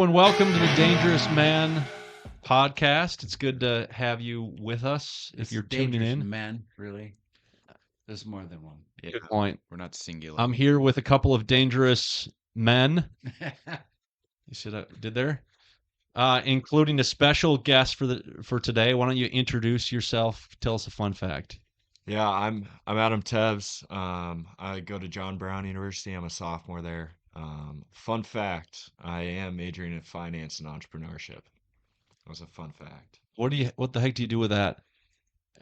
and welcome to the Dangerous Man Podcast. It's good to have you with us if you're tuning in. Men, really? There's more than one. Yeah, Good point. we're not singular. I'm here with a couple of dangerous men. You said I did there? Including a special guest for today. Why don't you introduce yourself? Tell us a fun fact. Yeah, I'm Adam Tebbs. I go to John Brown University. I'm a sophomore there. Fun fact, I am majoring in finance and entrepreneurship. That was a fun fact. What the heck do you do with that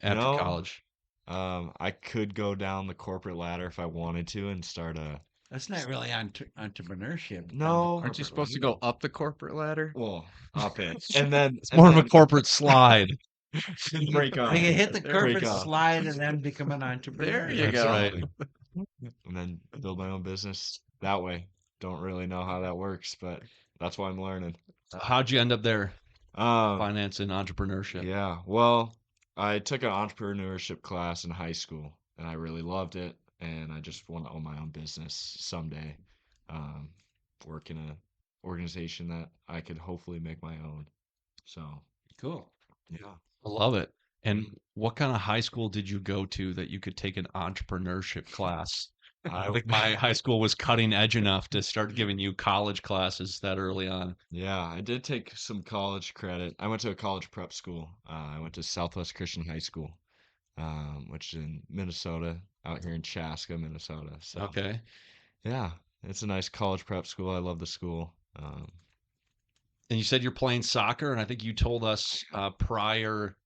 after know, college? I could go down the corporate ladder if I wanted to and start a. That's not really entrepreneurship. No. Aren't you supposed to go up the corporate ladder? Well, up it, and then It's more of a corporate slide. break off. You can hit the Break corporate off. slide and then become an entrepreneur. There you That's go. right. And then build my own business that way. Don't really know how that works, but that's why I'm learning. How'd you end up there? Um, Finance and entrepreneurship. Yeah, well, I took an entrepreneurship class in high school, and I really loved it, and I just want to own my own business someday. Work in an organization that I could hopefully make my own. So, Cool. yeah. I love it. And what kind of high school did you go to that you could take an entrepreneurship class? I think my high school was cutting edge enough to start giving you college classes that early on. Yeah, I did take some college credit. I went to a college prep school. I went to Southwest Christian High School, which is in Minnesota, out here in Chaska, Minnesota. So, Okay. yeah, it's a nice college prep school. I love the school. And you said you're playing soccer, and I think you told us prior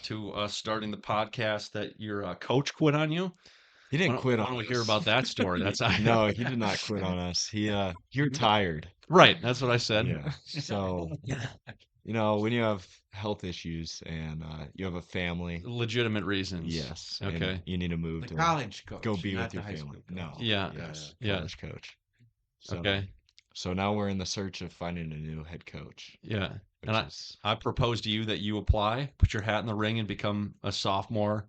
to us starting the podcast that your coach quit on you. He didn't quit Why on don't we us. hear about that story? That's No, he did not quit on us. He retired. Right. That's what I said. Yeah. So, when you have health issues and you have a family, Legitimate reasons. yes, and Okay. you need to move The to college coach. go be not with the your high family. school No. coach. Yeah. Yes. Yeah. College coach. So, Okay. So now we're in the search of finding a new head coach. Yeah. Which And is I propose to you that you apply, put your hat in the ring, and become a sophomore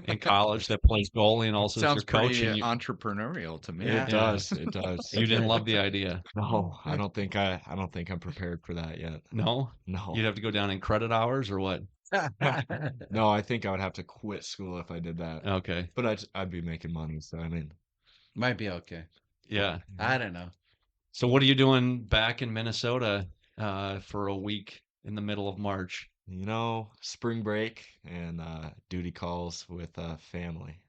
in college that plays goalie and also is your Sounds coach. pretty And you, entrepreneurial to me. Yeah. it does. It does. you didn't love the idea. No, I don't think I'm prepared for that yet. No? No. You'd have to go down in credit hours or what? No, I think I would have to quit school if I did that. Okay. But I'd be making money, so I mean, Might be okay. Yeah. I don't know. So what are you doing back in Minnesota for a week in the middle of March? spring break and duty calls with family.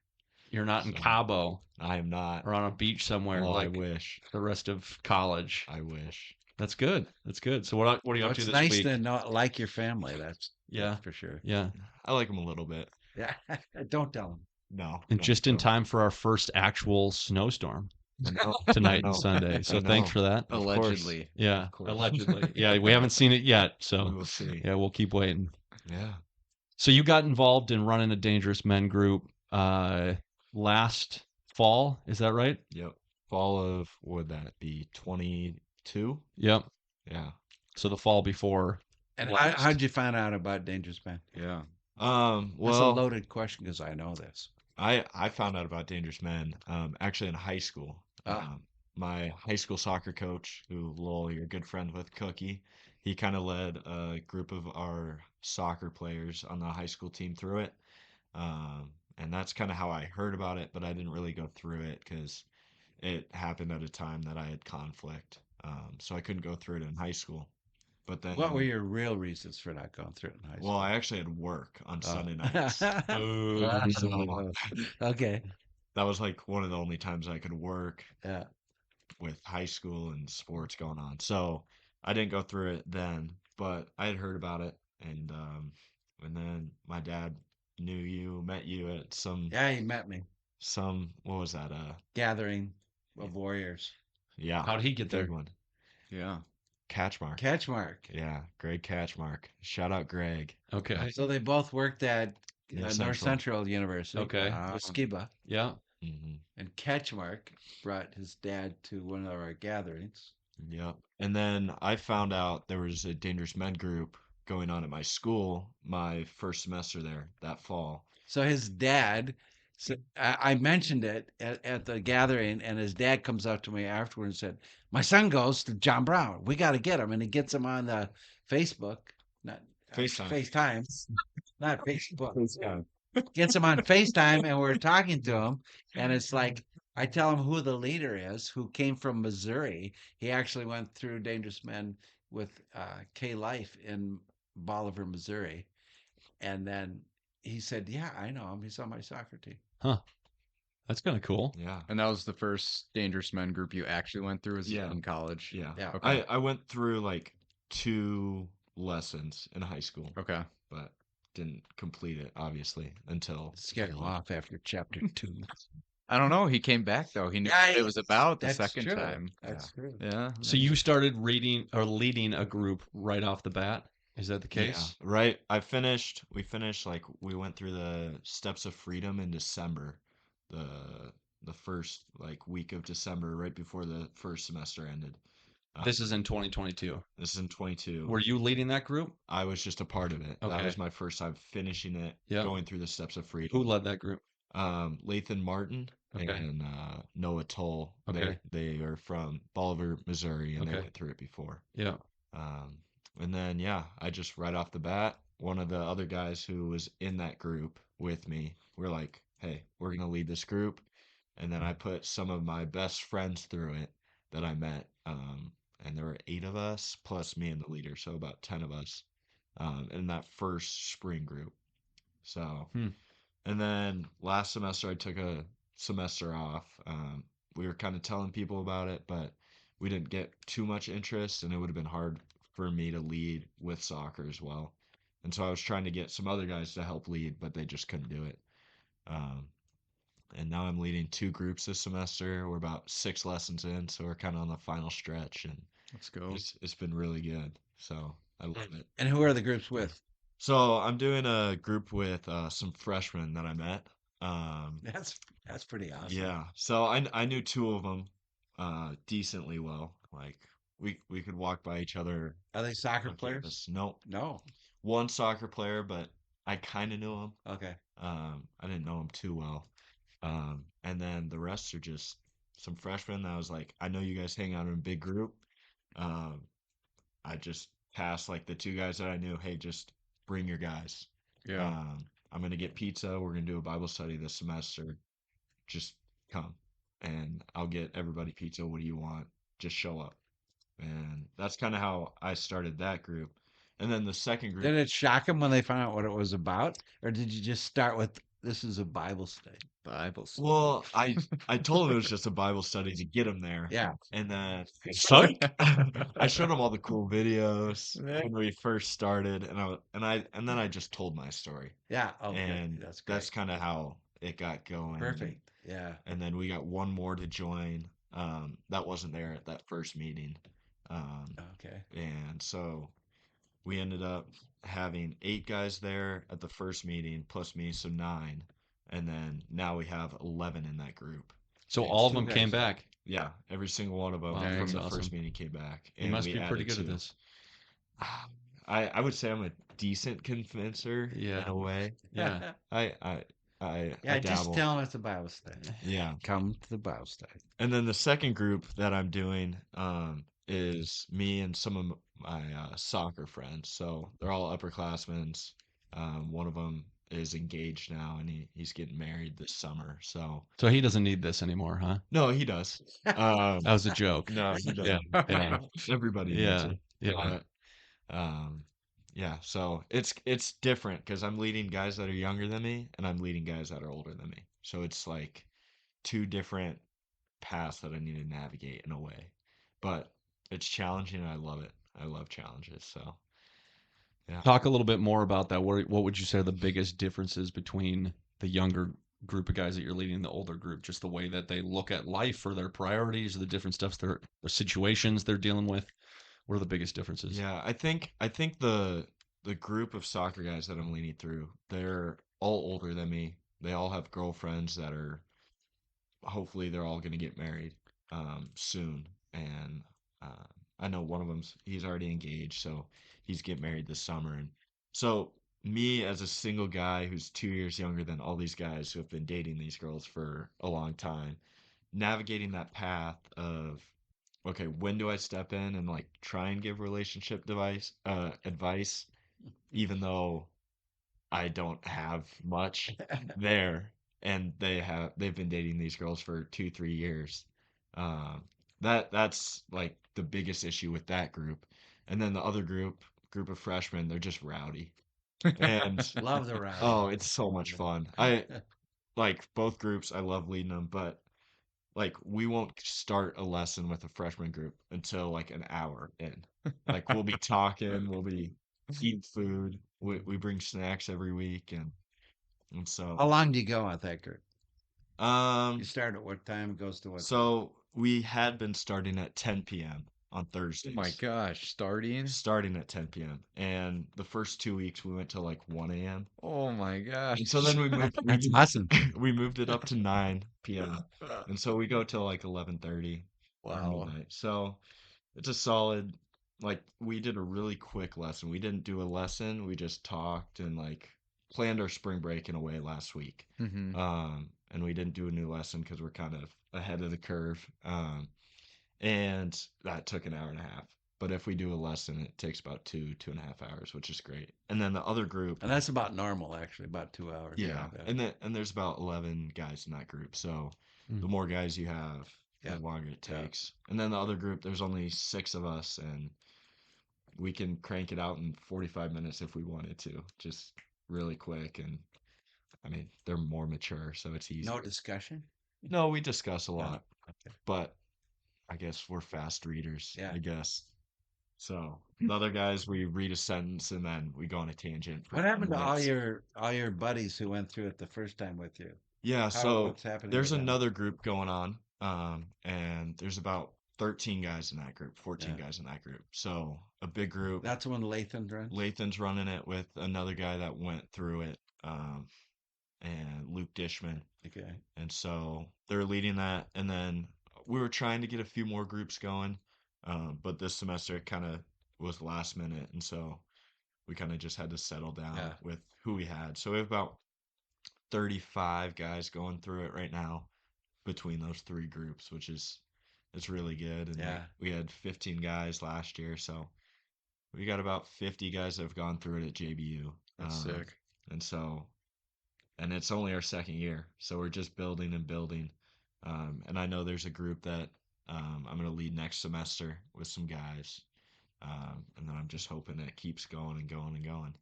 You're not in So, Cabo I am not. or on a beach somewhere Oh, I like wish. the rest of college. I wish. That's good. That's good. So what are you up to It's this nice week? to not like your family. That's Yeah. for sure. Yeah. I like them a little bit. Yeah. Don't tell them. No. And no, just in don't. time for our first actual snowstorm I know, tonight I and know, Sunday. I So thanks know. for that. Of course. Allegedly. Yeah. Of course. Allegedly. Yeah. We haven't seen it yet. We So will see. yeah, we'll keep waiting. Yeah. So you got involved in running a Dangerous Men group last fall. Is that right? Yep. Fall of, what would that be? 22? Yep. Yeah. So the fall before. And last. how'd you find out about Dangerous Man? Yeah. That's a Well, loaded question because I know this. I found out about Dangerous Men actually in high school. Ah. My high school soccer coach, who Lowell, you're good friends with, Cookie, he kind of led a group of our soccer players on the high school team through it. And that's kind of how I heard about it, but I didn't really go through it because it happened at a time that I had conflict. So I couldn't go through it in high school. But then, What were your real reasons for not going through it in high school? well, I actually had work on Oh. Sunday nights. Ooh. Okay. That was like one of the only times I could work Yeah. with high school and sports going on. So I didn't go through it then, but I had heard about it, and then my dad met you at Yeah, he met me. what was that? Gathering of warriors. Yeah, How'd he get big there? one. Yeah. Catchmark. Catchmark. Yeah, Greg Catchmark. Shout out Greg. Okay. So they both worked at North Central. Central University. Okay. With Skiba. Yeah. Hmm. And Catchmark brought his dad to one of our gatherings. Yep. And then I found out there was a Dangerous Men group going on at my school my first semester there that fall. So his dad So I mentioned it at the gathering, and his dad comes up to me afterward and said, "My son goes to John Brown. We got to get him." And he gets him on the Facebook, not FaceTime. FaceTime, not Facebook. FaceTime. Gets him on FaceTime, and we're talking to him, and it's like I tell him who the leader is, who came from Missouri. He actually went through Dangerous Men with K Life in Bolivar, Missouri, and then he said, "Yeah, I know him. He's on my soccer team." Huh. That's kind of cool. Yeah. And that was the first Dangerous Men group you actually went through was Yeah. in college. Yeah. Yeah. Okay. I went through like 2 lessons in high school, Okay. but didn't complete it obviously until Scared him off after chapter 2. I don't know. He came back though. He knew Yeah, what it was about the That's second true. time. That's true. Yeah. So you started reading or leading a group right off the bat. Is that the case? Yeah, right. We finished like we went through the Steps of Freedom in December. The the first like week of December, right before the first semester ended. This is in 2022. This is in 22. Were you leading that group? I was just a part of it. That Okay. was my first time finishing it, Yeah. going through the Steps of Freedom. Who led that group? Lathan Martin Okay. and Noah Toll. Okay. They are from Bolivar, Missouri, and they Okay. went through it before. Yeah. And then yeah, I just right off the bat, one of the other guys who was in that group with me, we're like, hey, we're gonna lead this group. And then I put some of my best friends through it that I met. And there were 8 of us plus me and the leader, so about 10 of us in that first spring group. So, and then last semester I took a semester off. We were kind of telling people about it, but we didn't get too much interest, and it would have been hard for me to lead with soccer as well. And so I was trying to get some other guys to help lead, but they just couldn't do it. And now I'm leading 2 groups this semester. We're about 6 lessons in, so we're kind of on the final stretch, and Let's go. it's been really good. So I love it. And who are the groups with? So I'm doing a group with some freshmen that I met. That's pretty awesome. Yeah. So I knew 2 of them decently well. Like we could walk by each other Are they soccer on players? campus. Nope. No. One soccer player, but I kind of knew him. Okay. I didn't know him too well. And then the rest are just some freshmen that I was like, I know you guys hang out in a big group. I just passed like the 2 guys that I knew, hey, just bring your guys. Yeah. I'm gonna get pizza. We're gonna do a Bible study this semester. Just come, and I'll get everybody pizza. What do you want? Just show up. And that's kind of how I started that group. And then the second group, Did it shock them when they found out what it was about? Or did you just start with, this is a Bible study? Bible study. well, I told him it was just a Bible study to get him there. Yeah. And then Psych. I showed him all the cool videos when we first started, and then I just told my story, Yeah. Oh, good. and That's great. that's kind of how it got going. Perfect. Yeah. And then we got one more to join. That wasn't there at that first meeting. Okay. And so we ended up having 8 guys there at the first meeting, plus me, so 9. And then now we have 11 in that group. So Thanks, all of 2 them came guys. back. Yeah, every single one of them Wow, from that's the awesome. first meeting came back. You and must we be pretty added good at 2. this. I would say I'm a decent convincer in Yeah. a way. Yeah. I Yeah, just dabble. tell them it's a Bible study. Yeah. Come to the Bible study. And then the second group that I'm doing is me and some of my soccer friends. So they're all upperclassmen. One of them is engaged now, and he's getting married this summer. So So he doesn't need this anymore, huh? no, he does. That was a joke. No, he Yeah. doesn't. Yeah. Everybody needs Yeah. it. Yeah. But, yeah. So it's different because I'm leading guys that are younger than me, and I'm leading guys that are older than me. So it's like 2 different paths that I need to navigate in a way. But it's challenging, and I love it. I love challenges. So yeah. Talk a little bit more about that. What would you say are the biggest differences between the younger group of guys that you're leading and the older group? Just the way that they look at life or their priorities or the different stuffs their situations they're dealing with. What are the biggest differences? Yeah, I think the group of soccer guys that I'm leading through, they're all older than me. They all have girlfriends that are hopefully they're all going to get married soon. And I know one of them's he's already engaged, so he's getting married this summer. And so me as a single guy who's 2 years younger than all these guys who have been dating these girls for a long time, navigating that path of, okay, when do I step in and like try and give relationship advice, even though I don't have much there, and they've been dating these girls for 2, 3 years. Um, that's like the biggest issue with that group, and then the other group of freshmen, they're just rowdy, and Love the rowdy. oh, it's so much fun. I like both groups. I love leading them, but like we won't start a lesson with a freshman group until like an hour in. Like we'll be talking, we'll be eating food. We bring snacks every week, and How so long do you go with that group? You um start at what time? Goes to what time? so we had been starting at 10 p.m. on Oh my Thursdays. gosh, starting? Starting at 10 p.m. And the first 2 weeks we went to like 1 a.m. Oh my gosh. And so then That's awesome. we moved it up to 9 p.m. And so we go till like 11:30 or Wow. midnight. So it's a solid, like we did a really quick lesson. We didn't do a lesson. We just talked and like planned our spring break in a way last week. Mm-hmm. And we didn't do a new lesson because we're kind of ahead of the curve. And that took an hour and a half. But if we do a lesson, it takes about 2.5 hours, which is great. And then the other group, And that's about normal, actually, about 2 hours. yeah, and there's about 11 guys in that group. So Mm. the more guys you have, the Yeah. longer it Yeah. takes. And then the other group, there's only 6 of us, and we can crank it out in 45 minutes if we wanted to, just really quick. And I mean, they're more mature, so it's easy. No discussion? No, we discuss a No. lot, Okay. but I guess we're fast readers, Yeah. I guess. So the other guys, we read a sentence and then we go on a tangent for What happened to 10 all minutes. your buddies who went through it the first time with you? Yeah, so What's happening there's with them? another group going on, and there's about 13 guys in that group, 14 Yeah. guys in that group. So a big group. That's when Lathan runs? Lathan's running it with another guy that went through it, and Luke Dishman. Okay. And so they're leading that. And then we were trying to get a few more groups going, but this semester it kind of was last minute. And so we kind of just had to settle down Yeah. with who we had. So we have about 35 guys going through it right now between those three groups, which is it's really good. And Yeah. we had 15 guys last year, so we got about 50 guys that have gone through it at JBU. That's sick. And so, and it's only our second year, so we're just building and building. And I know there's a group that I'm going to lead next semester with some guys. And then I'm just hoping it keeps going and going and going.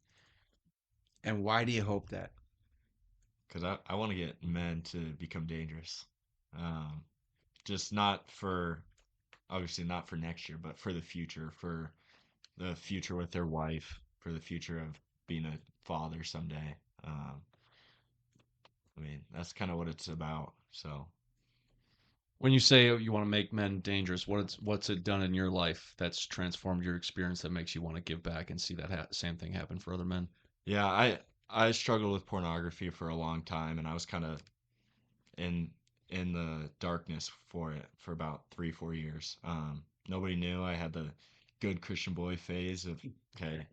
And why do you hope that? Because I want to get men to become dangerous. Just not for, obviously not for next year, but for the future with their wife, for the future of being a father someday. I mean, that's kind of what it's about. So, When you say you want to make men dangerous, what's it done in your life that's transformed your experience that makes you want to give back and see that same thing happen for other men? yeah, I struggled with pornography for a long time, and I was kind of in in the darkness for it for about 3, 4 years. Nobody knew I had the good Christian boy phase of okay,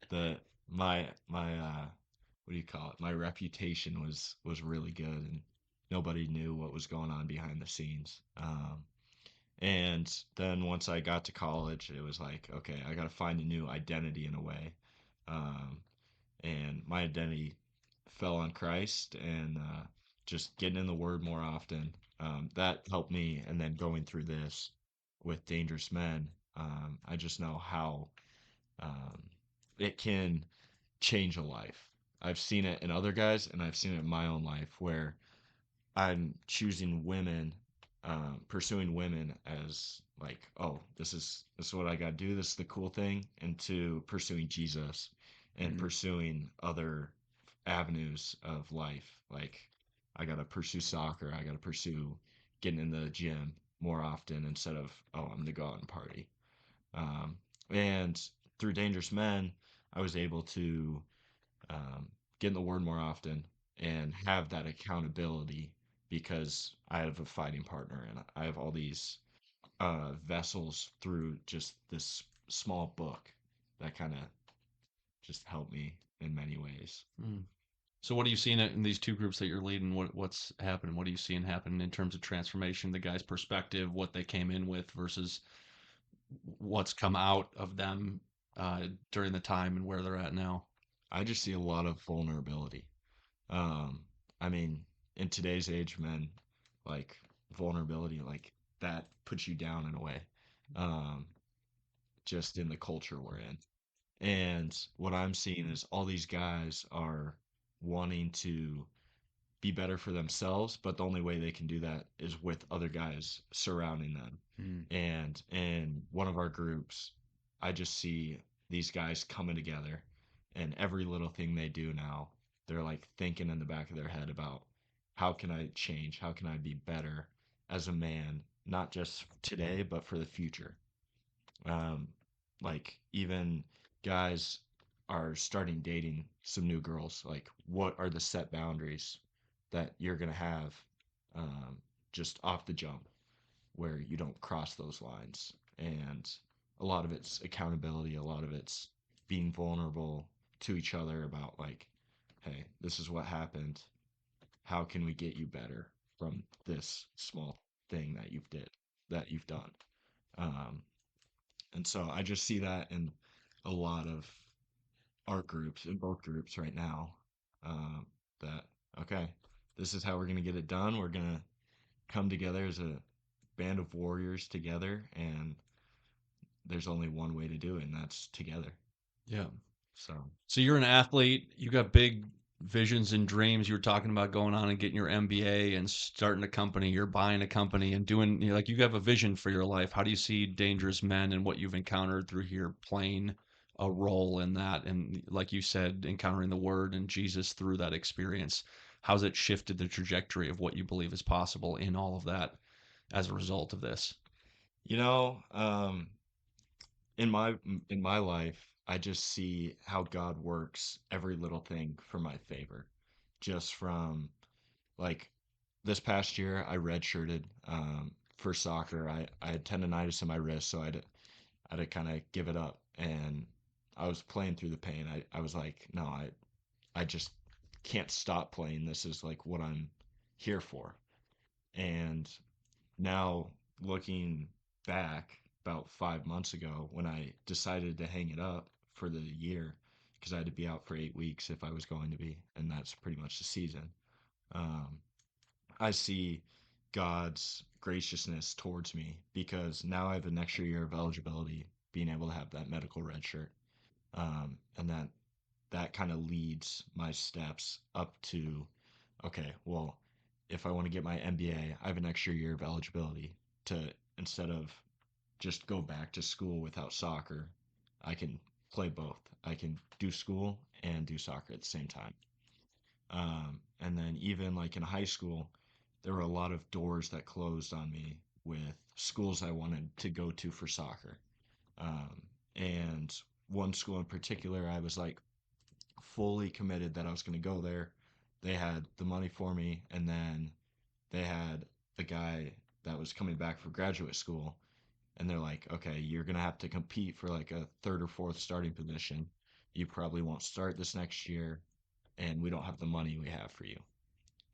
the my what do you call it? My reputation was really good, and nobody knew what was going on behind the scenes. And then once I got to college, it was like, okay, I got to find a new identity in a way. Um, and my identity fell on Christ and just getting in the Word more often. That helped me. And then going through this with Dangerous Men, I just know how um, it can change a life. I've seen it in other guys, and I've seen it in my own life where I'm choosing women, pursuing women as like, oh, this is what I got to do. This is the cool thing, into pursuing Jesus and Mhm. pursuing other avenues of life. Like, I got to pursue soccer. I got to pursue getting in the gym more often instead of, oh, I'm gonna go out and party. Um, and through Dangerous Men, I was able to um, get in the Word more often and have that accountability because I have a fighting partner and I have all these vessels through just this small book that kind of just help me in many ways. Mm. So what are you seeing in these two groups that you're leading? What's happening? What are you seeing happen in terms of transformation, the guy's perspective, what they came in with versus what's come out of them during the time and where they're at now? I just see a lot of vulnerability. Um, I mean, in today's age, men, like vulnerability, like that puts you down in a way, um, just in the culture we're in. And what I'm seeing is all these guys are wanting to be better for themselves, but the only way they can do that is with other guys surrounding them. Mm. And in one of our groups, I just see these guys coming together, and every little thing they do now, they're like thinking in the back of their head about how can I change? How can I be better as a man, not just today, but for the future? Um, like even guys are starting dating some new girls. Like, what are the set boundaries that you're gonna have um, just off the jump, where you don't cross those lines? And a lot of it's accountability. A lot of it's being vulnerable to each other about like, hey, this is what happened. How can we get you better from this small thing that you've done? Um, and so I just see that in a lot of art groups, in both groups right now. Um, that, okay, this is how we're going to get it done. We're going to come together as a band of warriors together, and there's only one way to do it, and that's together. Yeah. So, So you're an athlete. You got big visions and dreams. You were talking about going on and getting your MBA and starting a company. You're buying a company and doing, you know, like you have a vision for your life. How do you see Dangerous Men and what you've encountered through here playing a role in that? And like you said, encountering the Word and Jesus through that experience. How's it shifted the trajectory of what you believe is possible in all of that as a result of this? you know, in my life, I just see how God works every little thing for my favor. Just from like this past year, I redshirted for soccer. I had tendonitis in my wrist, so I had to kind of give it up. And I was playing through the pain. I was like, no, I just can't stop playing. This is like what I'm here for. And now looking back about 5 months ago when I decided to hang it up for the year because I had to be out for 8 weeks if I was going to be, and that's pretty much the season. Um, I see God's graciousness towards me because now I have an extra year of eligibility, being able to have that medical red shirt, and that kind of leads my steps up to, okay, well, if I want to get my MBA, I have an extra year of eligibility to, instead of just go back to school without soccer, I can play both. I can do school and do soccer at the same time. And then even like in high school, there were a lot of doors that closed on me with schools I wanted to go to for soccer. Um, and one school in particular, I was like fully committed that I was going to go there. They had the money for me, and then they had a guy that was coming back for graduate school, and they're like, okay, you're going to have to compete for like a third or fourth starting position. You probably won't start this next year, and we don't have the money we have for you.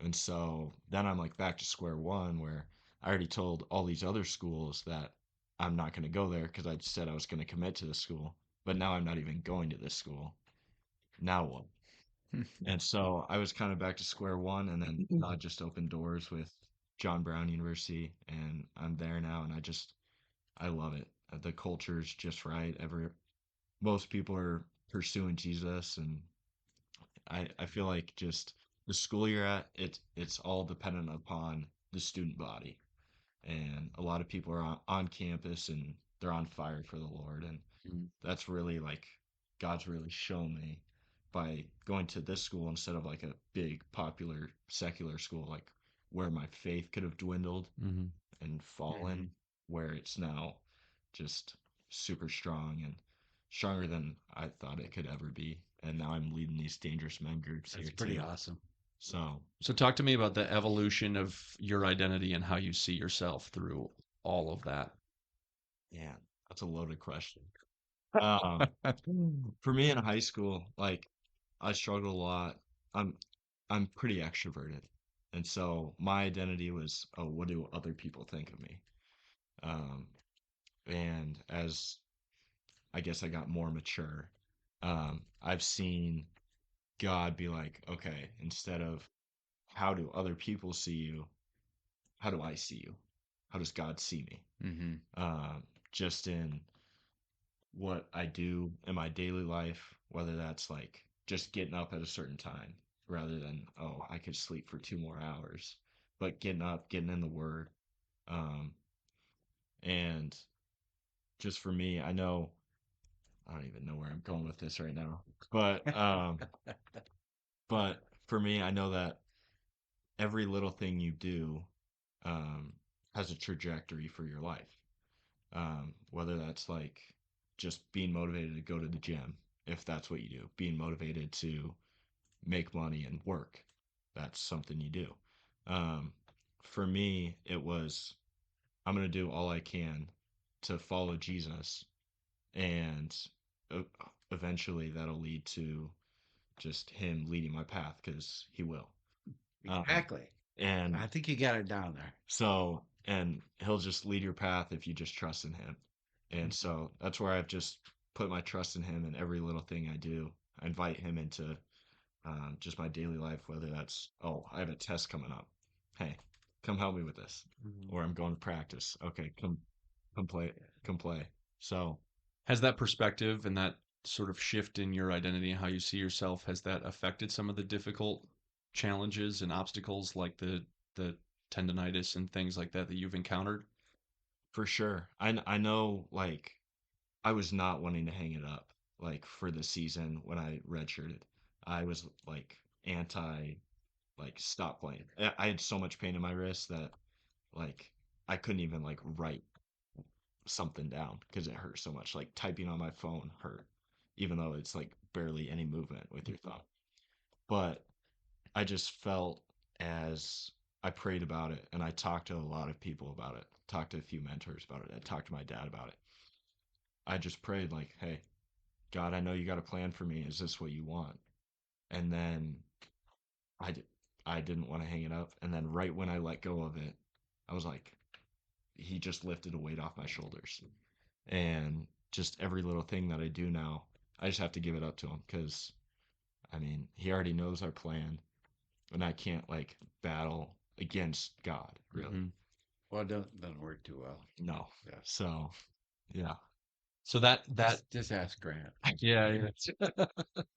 And so then I'm like back to square one where I already told all these other schools that I'm not going to go there because I said I was going to commit to the school, but now I'm not even going to this school. Now what? And so I was kind of back to square one, and then God just opened doors with John Brown University, and I'm there now, and I love it. The culture's just right. Most people are pursuing Jesus, and I feel like just the school you're at, it's all dependent upon the student body, and a lot of people are on campus and they're on fire for the Lord, and Mhm. that's really like God's really shown me by going to this school instead of like a big popular secular school, like where my faith could have dwindled Mm-hmm. and fallen, Mhm. where it's now just super strong and stronger than I thought it could ever be. And now I'm leading these dangerous men groups That's here pretty too. awesome. So So talk to me about the evolution of your identity and how you see yourself through all of that. yeah, that's a loaded question. Um, for me in high school, like I struggled a lot. I'm I'm pretty extroverted. And so my identity was, oh, what do other people think of me? Um, and as I guess I got more mature, I've seen God be like, okay, instead of how do other people see you, how do I see you? How does God see me? Mm-hmm. Just in what I do in my daily life, whether that's like just getting up at a certain time rather than, oh, I could sleep for 2 more hours, but getting up, getting in the word. Um, and just for me, I don't even know where I'm going with this right now, but for me, I know that every little thing you do, um, has a trajectory for your life. Whether that's like just being motivated to go to the gym, if that's what you do, being motivated to make money and work, that's something you do. Um, for me, it was I'm going to do all I can to follow Jesus, and uh, eventually that'll lead to just him leading my path because he will. Exactly. And I think you got it down there. so, and he'll just lead your path if you just trust in him. And so that's where I've just put my trust in him in every little thing I do. I invite him into just my daily life, whether that's, oh, I have a test coming up. Hey, come help me with this. Or I'm going to practice. Okay, come play, come play. So, Has that perspective and that sort of shift in your identity and how you see yourself, has that affected some of the difficult challenges and obstacles like the tendonitis and things like that that you've encountered? for sure. I know, like, I was not wanting to hang it up, like, for the season when I redshirted. I was, like, anti, like, stop playing. I had so much pain in my wrist that, like, I couldn't even, like, write something down because it hurt so much. Like, typing on my phone hurt, even though it's, like, barely any movement with your thumb. But I just felt, as I prayed about it and I talked to a lot of people about it, talked to a few mentors about it, I talked to my dad about it. I just prayed, like, hey, God, I know you got a plan for me. Is this what you want? And then I, d- I didn't want to hang it up. And then right when I let go of it, I was like, he just lifted a weight off my shoulders. And just every little thing that I do now, I just have to give it up to him because, I mean, he already knows our plan, and I can't like battle against God, really. Mhm. Well, it doesn't work too well. No. Yeah. So, yeah. So that Just ask Grant. yeah,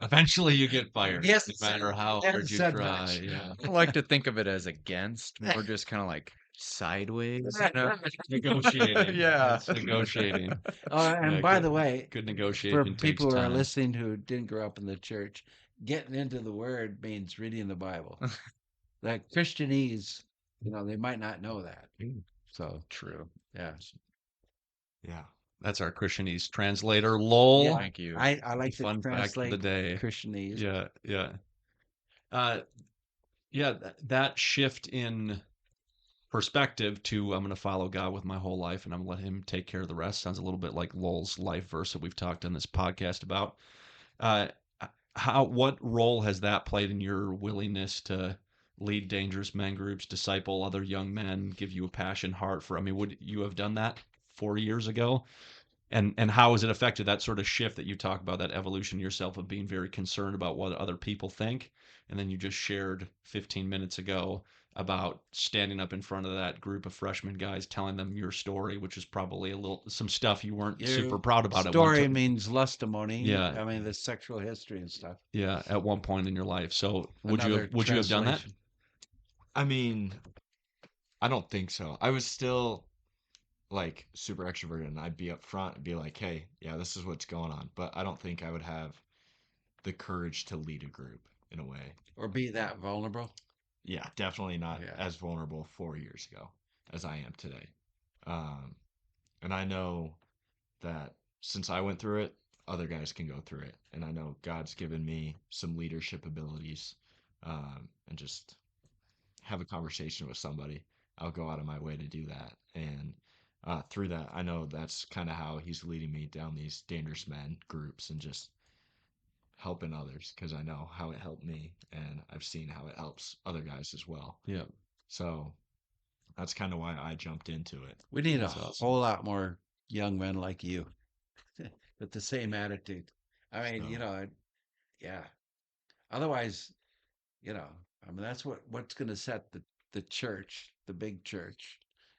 eventually you get fired, Yes, no matter how hasn't hard you said try. much. Yeah. I don't like to think of it as against, more just kind of like sideways. You know? Negotiating. Yeah. It's negotiating. And Yeah, by good, the way, good for negotiation takes people who are time. listening who didn't grow up in the church, getting into the Word means reading the Bible. Like Christianese, they might not know that. So True. yeah, Yeah. That's our Christianese translator, lol. yeah. Thank you. I like to Fun fact of the translate day. Christianese. Yeah, yeah. Uh, yeah, that shift in perspective to I'm going to follow God with my whole life and I'm going to let him take care of the rest sounds a little bit like Lowell's life verse that we've talked on this podcast about. Uh, what role has that played in your willingness to lead dangerous men groups, disciple other young men, give you a passion heart for? I mean, would you have done that 4 years ago? And how has it affected that sort of shift that you talk about, that evolution yourself of being very concerned about what other people think? And then you just shared 15 minutes ago about standing up in front of that group of freshman guys, telling them your story, which is probably some stuff you weren't Your super proud about at one story time. means lustimony. Yeah, I mean the sexual history and stuff. yeah, at one point in your life. So Another would you have done that? translation. I mean, I don't think so. I was still like super extroverted, and I'd be up front and be like, hey, yeah, this is what's going on. But I don't think I would have the courage to lead a group in a way. Or be that vulnerable. Yeah, definitely not Yeah. as vulnerable 4 years ago as I am today. Um, and I know that since I went through it, other guys can go through it. And I know God's given me some leadership abilities, and just have a conversation with somebody. I'll go out of my way to do that. And through that, I know that's kind of how he's leading me down these dangerous men groups and just helping others because I know how it helped me and I've seen how it helps other guys as well. Yeah. So that's kind of why I jumped into it. We need a That's awesome. whole lot more young men like you with the same attitude. I mean, So, yeah. Otherwise, I mean, that's what's going to set the church, the big church,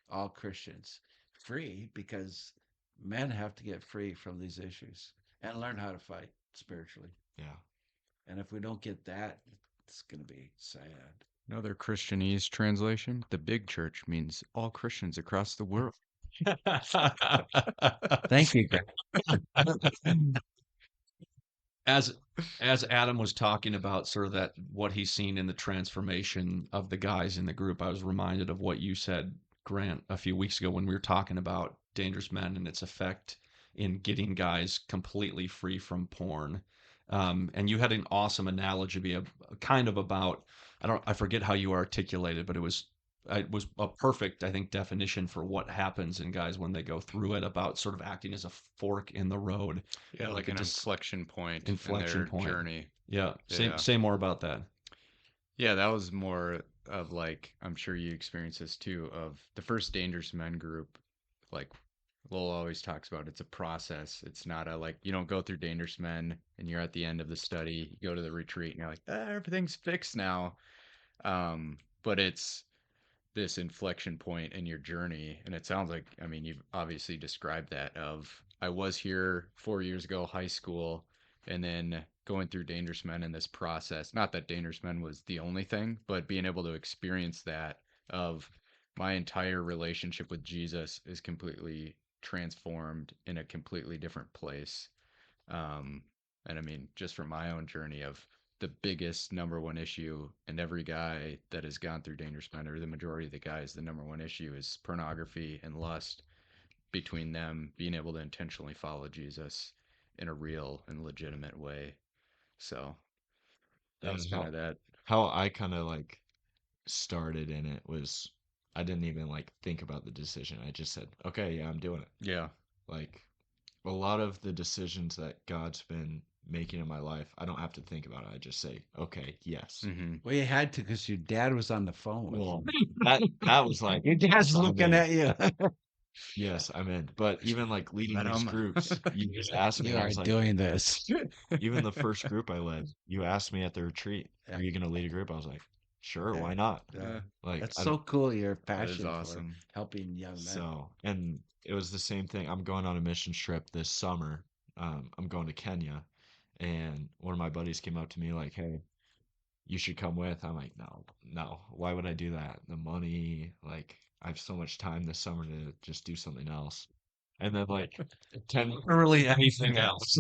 all Christians free, because men have to get free from these issues and learn how to fight spiritually. yeah. And if we don't get that, it's going to be sad. Another Christianese translation: the big church means all Christians across the world. Thank you, Greg. as as Adam was talking about sort of that what he's seen in the transformation of the guys in the group, I was reminded of what you said, Grant, a few weeks ago when we were talking about Dangerous Men and its effect in getting guys completely free from porn. And you had an awesome analogy kind of about I forget how you articulated, but it was a perfect, I think, definition for what happens in guys when they go through it, about sort of acting as a fork in the road. Yeah, like it an just inflection point inflection in their point. journey. Yeah. Yeah. Say more about that. Yeah, that was more of like, I'm sure you experienced this too, of the first Dangerous Men group. Like Lowell always talks about, it's a process. It's not a like, you don't go through Dangerous Men and you're at the end of the study, you go to the retreat and you're like, everything's fixed now. But it's this inflection point in your journey. And it sounds like, I mean, you've obviously described that of, I was here 4 years ago, high school, and then going through Dangerous Men in this process. Not that Dangerous Men was the only thing, but being able to experience that of my entire relationship with Jesus is completely transformed in a completely different place. Um, and I mean, just from my own journey of the biggest number one issue, and every guy that has gone through Dangerous Men, or the majority of the guys, the number one issue is pornography and lust. Between them being able to intentionally follow Jesus in a real and legitimate way. So that was And kind of that. how I kind of like started in it was I didn't even like think about the decision. I just said, okay, yeah, I'm doing it. Yeah. Like a lot of the decisions that God's been making in my life, I don't have to think about it. I just say, okay, yes. Mm-hmm. Well, you had to, because your dad was on the phone with Well, you. that was like, Your dad's I'm looking in. at you. Yes, I'm in. But even like leading these groups, you just asked me, You and I are was like, doing this. even the first group I led, you asked me at the retreat, are you going to lead a group? I was like, sure, Yeah. why not? Yeah. Like, That's I so don't, cool. Your That is passion for awesome. helping young men. so, and it was the same thing. I'm going on a mission trip this summer. I'm going to Kenya, and one of my buddies came up to me like, hey, you should come with. I'm like, no, no, why would I do that? The money, like, I have so much time this summer to just do something else. And then like 10 Really anything else.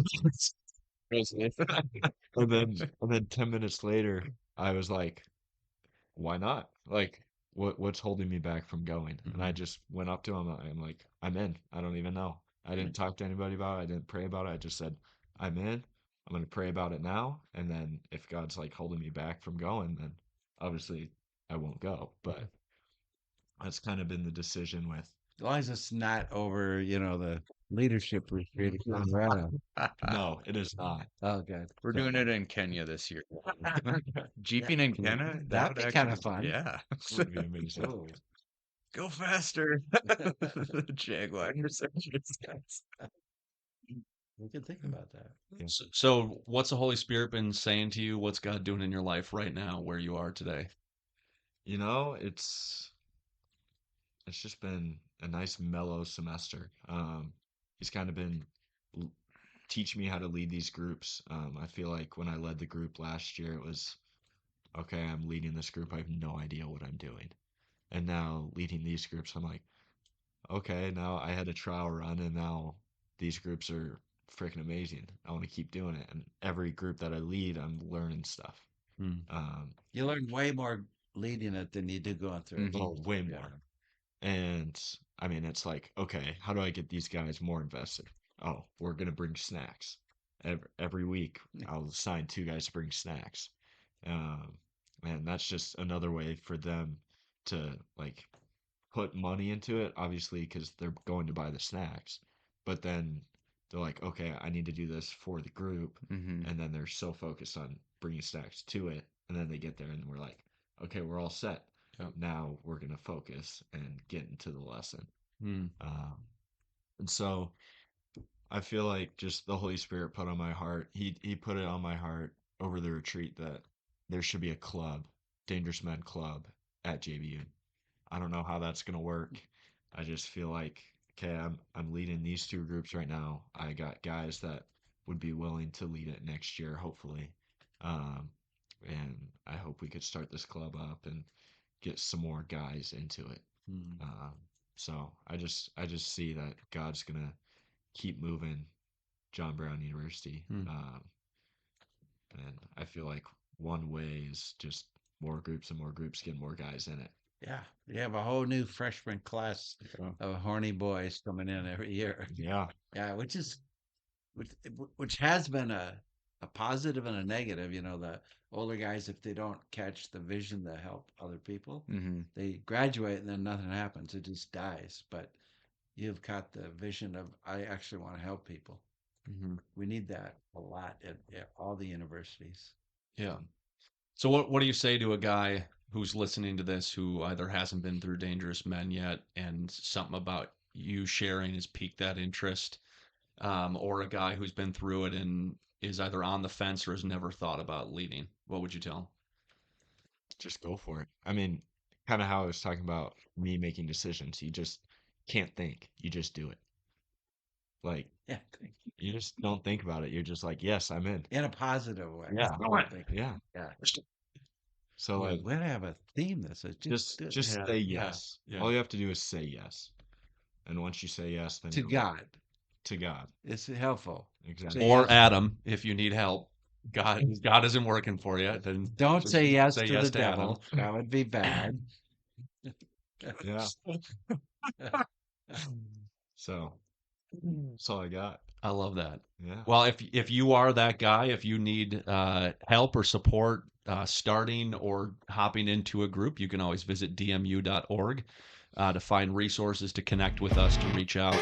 and then 10 minutes later, I was like, why not? Like, what's holding me back from going? And I Mhm. just went up to him. I'm like, I'm in. I don't even know. I didn't talk to anybody about it. I didn't pray about it. I just said, I'm in. I'm going to pray about it now. And then if God's like holding me back from going, then obviously I won't go. But that's kind of been the decision with, As long as it's not over, the leadership retreat in Colorado. no, it is not. Oh, good. We're doing it in Kenya this year. Jeeping in Kenya? That'd be kind of actually, fun. yeah. It would be amazing. Oh. Go faster. Jaguars. We can think about that. Yeah. So, what's the Holy Spirit been saying to you? What's God doing in your life right now, where you are today? You know, it's just been a nice mellow semester. He's kind of been l- teaching me how to lead these groups. I feel like when I led the group last year, it was okay, I'm leading this group. I have no idea what I'm doing. And now leading these groups, I'm like, okay, now I had a trial run and now these groups are freaking amazing. I want to keep doing it. And every group that I lead, I'm learning stuff. Hmm. You learn way more leading it than you do going through it. Oh, way Yeah. more. And I mean, it's like, okay, how do I get these guys more invested? Oh, we're gonna bring snacks. Every week, I'll assign 2 guys to bring snacks. Um, and that's just another way for them to like put money into it, obviously, because they're going to buy the snacks. But then they're like, okay, I need to do this for the group, Mm-hmm. and then they're so focused on bringing snacks to it, and then they get there and we're like, okay, we're all set. Yep. Now we're gonna focus and get into the lesson. Mm. And so I feel like just the Holy Spirit put on my heart. He put it on my heart over the retreat that there should be a club, Dangerous Men Club at JBU. I don't know how that's gonna work. I just feel like, okay, I'm leading these two groups right now. I got guys that would be willing to lead it next year, hopefully. And I hope we could start this club up and get some more guys into it. Mm. So I just see that God's gonna keep moving John Brown University. And I feel like one way is just more groups and more groups, get more guys in it. Yeah, you have a whole new freshman class of horny boys coming in every year. Yeah. Yeah, which has been a positive and a negative. You know, the older guys, if they don't catch the vision to help other people, Mm-hmm. they graduate and then nothing happens. It just dies. But you've caught the vision of, I actually want to help people. Mm-hmm. We need that a lot at all the universities. Yeah. So what do you say to a guy who's listening to this who either hasn't been through Dangerous Men yet and something about you sharing has piqued that interest, or a guy who's been through it and is either on the fence or has never thought about leading? What would you tell him? Just go for it. I mean, kind of how I was talking about me making decisions. You just can't think. You just do it. Like, Yeah, you just don't think about it. You're just like, yes, I'm in. in a positive way. Yeah. I think. Yeah. Yeah. So like, we have a theme. This is just Yeah, say yeah, yes. yeah. All you have to do is say yes. And once you say yes, then to you're God. to God. It's helpful. Exactly. Say Or yes. Adam, if you need help. God isn't working for you, then Don't just say yes say to yes the to Adam. devil. That would be bad. Yeah. So that's all I got. I love that. Yeah. Well, if you are that guy, if you need help or support starting or hopping into a group, you can always visit dmu.org to find resources, to connect with us, to reach out.